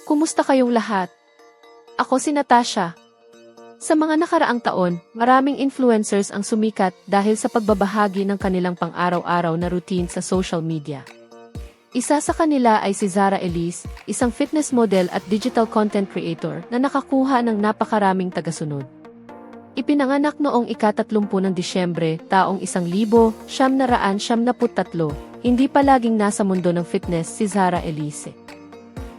Kumusta kayong lahat? Ako si Natasha. Sa mga nakaraang taon, maraming influencers ang sumikat dahil sa pagbabahagi ng kanilang pang-araw-araw na routine sa social media. Isa sa kanila ay si Zara Elise, isang fitness model at digital content creator na nakakuha ng napakaraming tagasunod. Ipinanganak noong ika-30 ng Disyembre, taong 1973, hindi pa laging nasa mundo ng fitness si Zara Elise.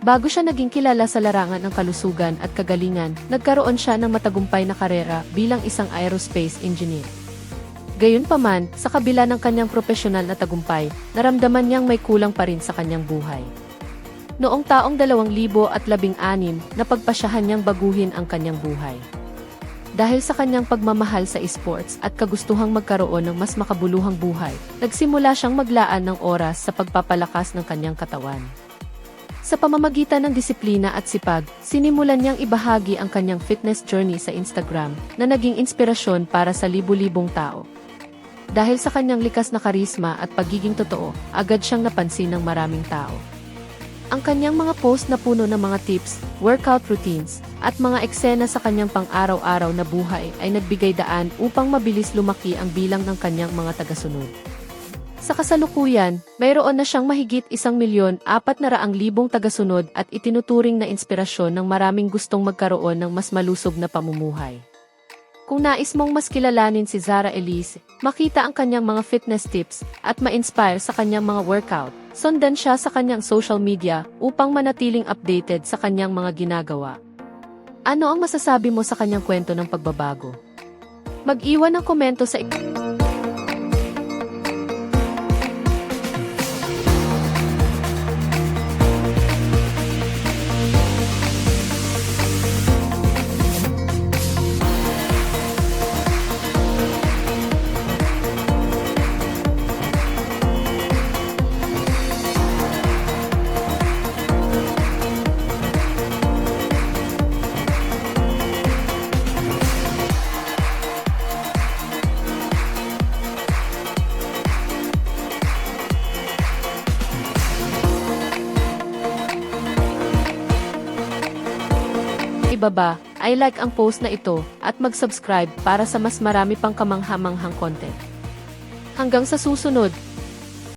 Bago siya naging kilala sa larangan ng kalusugan at kagalingan, nagkaroon siya ng matagumpay na karera bilang isang aerospace engineer. Gayunpaman, sa kabila ng kanyang propesyonal na tagumpay, naramdaman niyang may kulang pa rin sa kanyang buhay. Noong taong 2016, napagpasyahan niyang baguhin ang kanyang buhay. Dahil sa kanyang pagmamahal sa esports at kagustuhang magkaroon ng mas makabuluhang buhay, nagsimula siyang maglaan ng oras sa pagpapalakas ng kanyang katawan. Sa pamamagitan ng disiplina at sipag, sinimulan niyang ibahagi ang kanyang fitness journey sa Instagram na naging inspirasyon para sa libu-libong tao. Dahil sa kanyang likas na karisma at pagiging totoo, agad siyang napansin ng maraming tao. Ang kanyang mga post na puno ng mga tips, workout routines, at mga eksena sa kanyang pang-araw-araw na buhay ay nagbigay daan upang mabilis lumaki ang bilang ng kanyang mga tagasunod. Sa kasalukuyan, mayroon na siyang mahigit 1,400,000 tagasunod at itinuturing na inspirasyon ng maraming gustong magkaroon ng mas malusog na pamumuhay. Kung nais mong mas kilalanin si Zara Elise, makita ang kanyang mga fitness tips, at ma-inspire sa kanyang mga workout, sundan siya sa kanyang social media upang manatiling updated sa kanyang mga ginagawa. Ano ang masasabi mo sa kanyang kwento ng pagbabago? Mag-iwan ng komento sa ibaba, i-like ang post na ito at mag-subscribe para sa mas marami pang kamangha-manghang content. Hanggang sa susunod!